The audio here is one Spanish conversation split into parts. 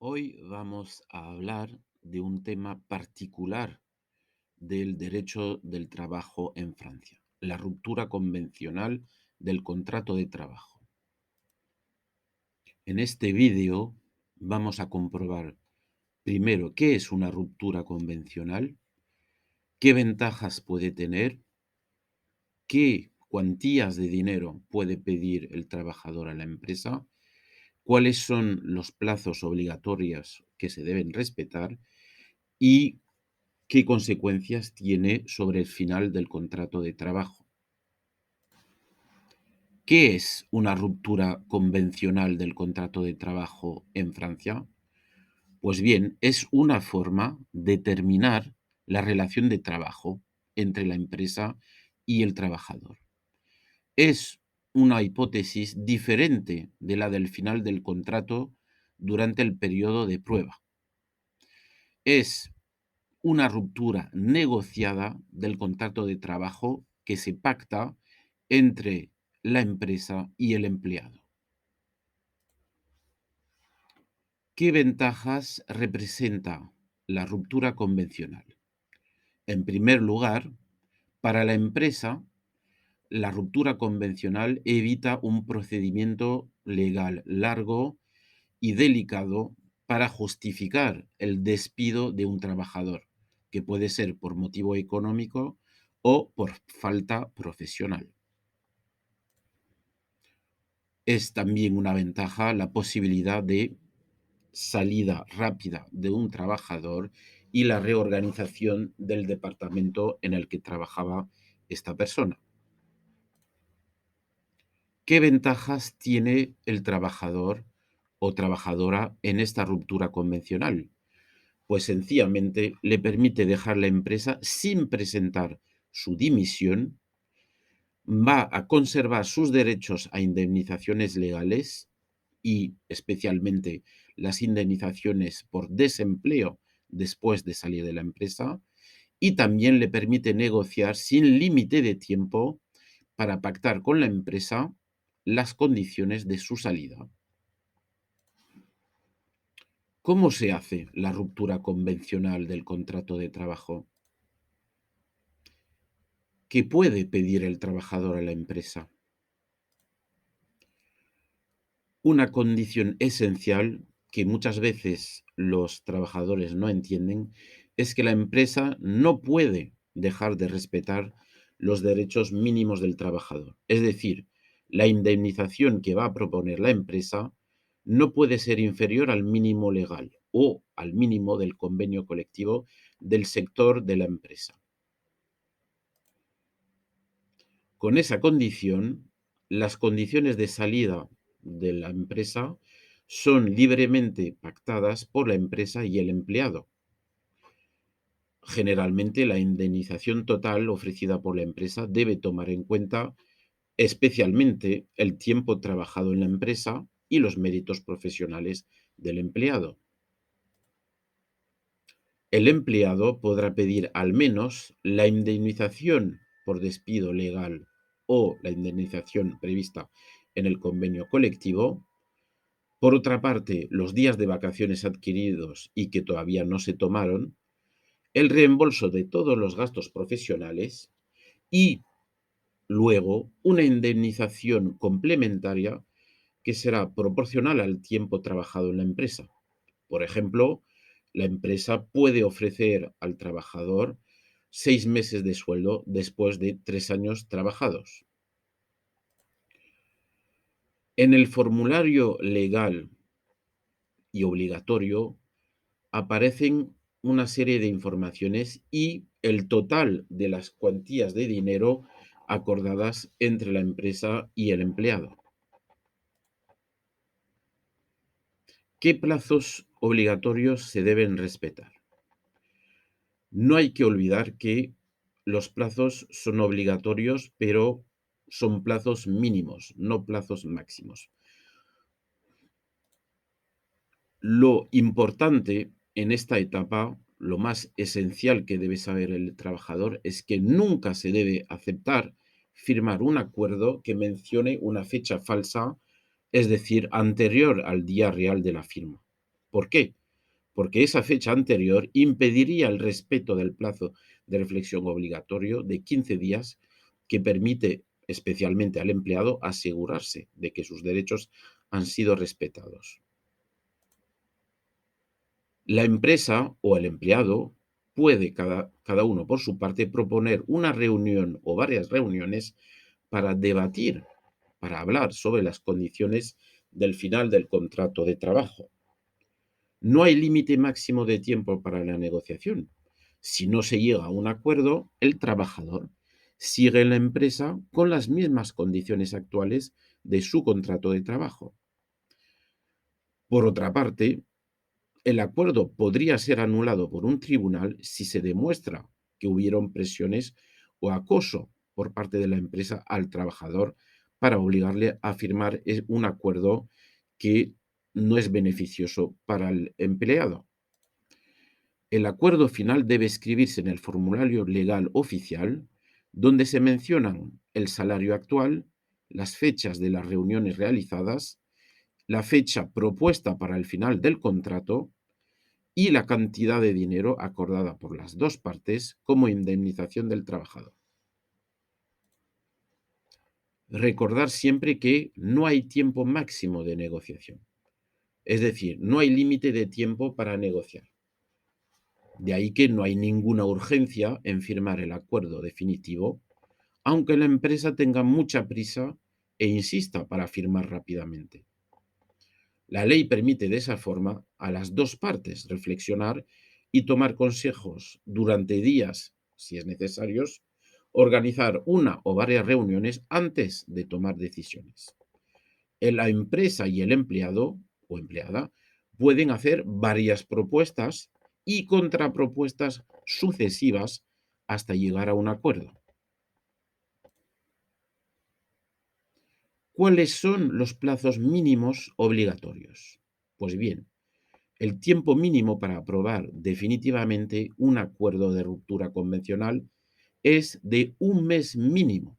Hoy vamos a hablar de un tema particular del derecho del trabajo en Francia, la ruptura convencional del contrato de trabajo. En este vídeo vamos a comprobar primero qué es una ruptura convencional, qué ventajas puede tener, qué cuantías de dinero puede pedir el trabajador a la empresa, cuáles son los plazos obligatorios que se deben respetar y qué consecuencias tiene sobre el final del contrato de trabajo. ¿Qué es una ruptura convencional del contrato de trabajo en Francia? Pues bien, es una forma de terminar la relación de trabajo entre la empresa y el trabajador. Es una hipótesis diferente de la del final del contrato durante el periodo de prueba. Es una ruptura negociada del contrato de trabajo que se pacta entre la empresa y el empleado. ¿Qué ventajas representa la ruptura convencional? En primer lugar, para la empresa, la ruptura convencional evita un procedimiento legal largo y delicado para justificar el despido de un trabajador, que puede ser por motivo económico o por falta profesional. Es también una ventaja la posibilidad de salida rápida de un trabajador y la reorganización del departamento en el que trabajaba esta persona. ¿Qué ventajas tiene el trabajador o trabajadora en esta ruptura convencional? Pues sencillamente le permite dejar la empresa sin presentar su dimisión, va a conservar sus derechos a indemnizaciones legales y especialmente las indemnizaciones por desempleo después de salir de la empresa, y también le permite negociar sin límite de tiempo para pactar con la empresa las condiciones de su salida. ¿Cómo se hace la ruptura convencional del contrato de trabajo? ¿Qué puede pedir el trabajador a la empresa? Una condición esencial que muchas veces los trabajadores no entienden es que la empresa no puede dejar de respetar los derechos mínimos del trabajador. Es decir, la indemnización que va a proponer la empresa no puede ser inferior al mínimo legal o al mínimo del convenio colectivo del sector de la empresa. Con esa condición, las condiciones de salida de la empresa son libremente pactadas por la empresa y el empleado. Generalmente, la indemnización total ofrecida por la empresa debe tomar en cuenta especialmente el tiempo trabajado en la empresa y los méritos profesionales del empleado. El empleado podrá pedir al menos la indemnización por despido legal o la indemnización prevista en el convenio colectivo. Por otra parte, los días de vacaciones adquiridos y que todavía no se tomaron, el reembolso de todos los gastos profesionales y luego una indemnización complementaria que será proporcional al tiempo trabajado en la empresa. Por ejemplo, la empresa puede ofrecer al trabajador 6 meses de sueldo después de 3 años trabajados. En el formulario legal y obligatorio aparecen una serie de informaciones y el total de las cuantías de dinero acordadas entre la empresa y el empleado. ¿Qué plazos obligatorios se deben respetar? No hay que olvidar que los plazos son obligatorios, pero son plazos mínimos, no plazos máximos. Lo importante en esta etapa, lo más esencial que debe saber el trabajador es que nunca se debe aceptar firmar un acuerdo que mencione una fecha falsa, es decir, anterior al día real de la firma. ¿Por qué? Porque esa fecha anterior impediría el respeto del plazo de reflexión obligatorio de 15 días que permite especialmente al empleado asegurarse de que sus derechos han sido respetados. La empresa o el empleado puede cada uno por su parte proponer una reunión o varias reuniones para debatir, para hablar sobre las condiciones del final del contrato de trabajo. No hay límite máximo de tiempo para la negociación. Si no se llega a un acuerdo, el trabajador sigue en la empresa con las mismas condiciones actuales de su contrato de trabajo. Por otra parte, el acuerdo podría ser anulado por un tribunal si se demuestra que hubieron presiones o acoso por parte de la empresa al trabajador para obligarle a firmar un acuerdo que no es beneficioso para el empleado. El acuerdo final debe escribirse en el formulario legal oficial, donde se mencionan el salario actual, las fechas de las reuniones realizadas, la fecha propuesta para el final del contrato y la cantidad de dinero acordada por las dos partes como indemnización del trabajador. Recordar siempre que no hay tiempo máximo de negociación, es decir, no hay límite de tiempo para negociar. De ahí que no hay ninguna urgencia en firmar el acuerdo definitivo, aunque la empresa tenga mucha prisa e insista para firmar rápidamente. La ley permite de esa forma a las dos partes reflexionar y tomar consejos durante días, si es necesario, organizar una o varias reuniones antes de tomar decisiones. La empresa y el empleado o empleada pueden hacer varias propuestas y contrapropuestas sucesivas hasta llegar a un acuerdo. ¿Cuáles son los plazos mínimos obligatorios? Pues bien, el tiempo mínimo para aprobar definitivamente un acuerdo de ruptura convencional es de un mes mínimo,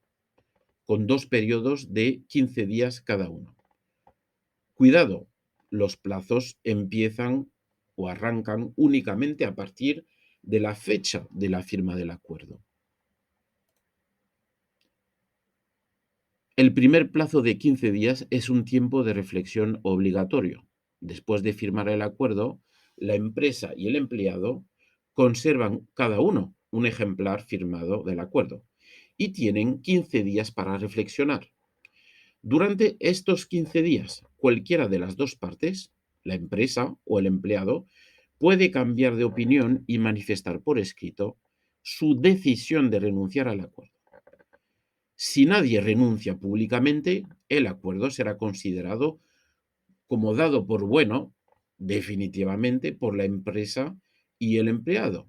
con dos periodos de 15 días cada uno. Cuidado, los plazos empiezan o arrancan únicamente a partir de la fecha de la firma del acuerdo. El primer plazo de 15 días es un tiempo de reflexión obligatorio. Después de firmar el acuerdo, la empresa y el empleado conservan cada uno un ejemplar firmado del acuerdo y tienen 15 días para reflexionar. Durante estos 15 días, cualquiera de las dos partes, la empresa o el empleado, puede cambiar de opinión y manifestar por escrito su decisión de renunciar al acuerdo. Si nadie renuncia públicamente, el acuerdo será considerado como dado por bueno definitivamente por la empresa y el empleado.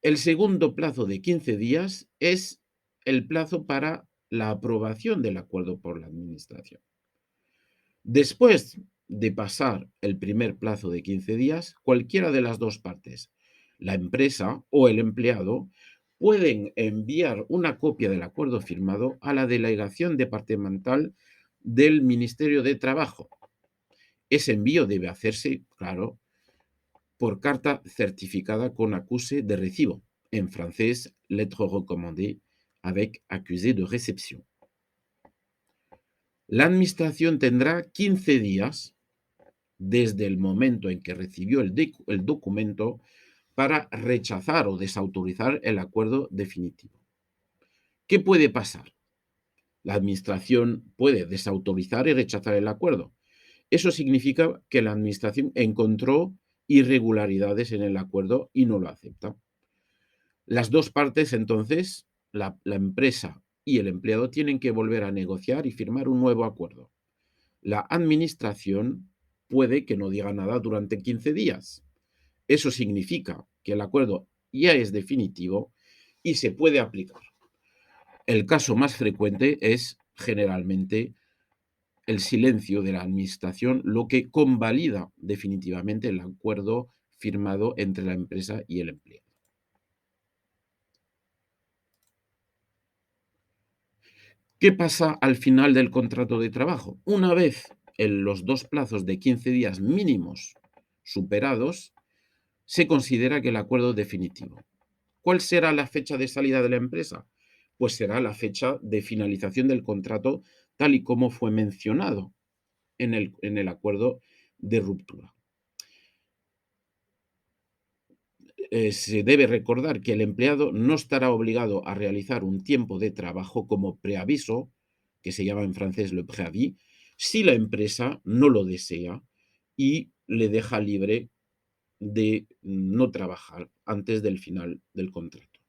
El segundo plazo de 15 días es el plazo para la aprobación del acuerdo por la administración. Después de pasar el primer plazo de 15 días, cualquiera de las dos partes, la empresa o el empleado, pueden enviar una copia del acuerdo firmado a la delegación departamental del Ministerio de Trabajo. Ese envío debe hacerse, claro, por carta certificada con acuse de recibo, en francés, lettre recommandée avec accusé de réception. La administración tendrá 15 días desde el momento en que recibió el documento para rechazar o desautorizar el acuerdo definitivo. ¿Qué puede pasar? La administración puede desautorizar y rechazar el acuerdo. Eso significa que la administración encontró irregularidades en el acuerdo y no lo acepta. Las dos partes, entonces, la empresa y el empleado, tienen que volver a negociar y firmar un nuevo acuerdo. La administración puede que no diga nada durante 15 días. Eso significa que el acuerdo ya es definitivo y se puede aplicar. El caso más frecuente es generalmente el silencio de la administración, lo que convalida definitivamente el acuerdo firmado entre la empresa y el empleado. ¿Qué pasa al final del contrato de trabajo? Una vez en los 2 plazos de 15 días mínimos superados, se considera que el acuerdo es definitivo. ¿Cuál será la fecha de salida de la empresa? Pues será la fecha de finalización del contrato tal y como fue mencionado en el acuerdo de ruptura. Se debe recordar que el empleado no estará obligado a realizar un tiempo de trabajo como preaviso, que se llama en francés le préavis, si la empresa no lo desea y le deja libre de no trabajar antes del final del contrato.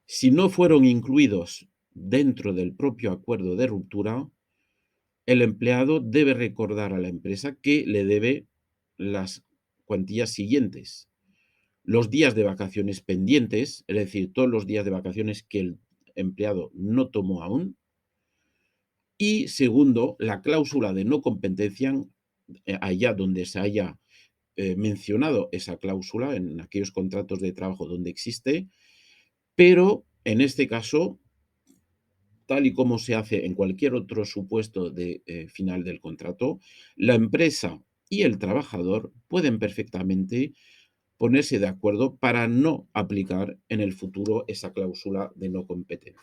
Si no fueron incluidos dentro del propio acuerdo de ruptura, el empleado debe recordar a la empresa que le debe las cuantías siguientes: los días de vacaciones pendientes, es decir, todos los días de vacaciones que el empleado no tomó aún. Y segundo, la cláusula de no competencia, allá donde se haya mencionado esa cláusula, en aquellos contratos de trabajo donde existe, pero en este caso, tal y como se hace en cualquier otro supuesto de final del contrato, la empresa y el trabajador pueden perfectamente ponerse de acuerdo para no aplicar en el futuro esa cláusula de no competencia.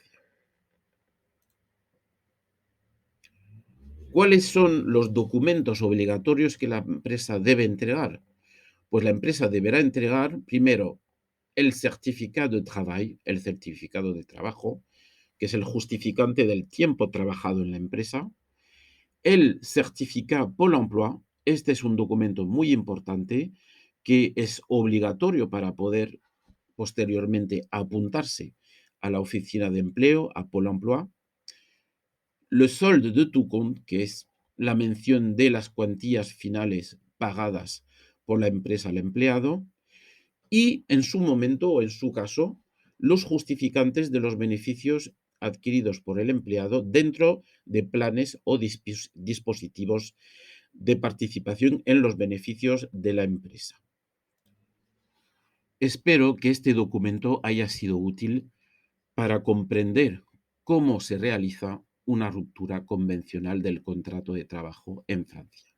¿Cuáles son los documentos obligatorios que la empresa debe entregar? Pues la empresa deberá entregar primero el certificado de travail, el certificado de trabajo, que es el justificante del tiempo trabajado en la empresa. El certificado Pôle emploi, este es un documento muy importante que es obligatorio para poder posteriormente apuntarse a la oficina de empleo, a Pôle emploi. Le solde de tout compte, que es la mención de las cuantías finales pagadas por la empresa al empleado, y en su momento o en su caso, los justificantes de los beneficios adquiridos por el empleado dentro de planes o dispositivos de participación en los beneficios de la empresa. Espero que este documento haya sido útil para comprender cómo se realiza una ruptura convencional del contrato de trabajo en Francia.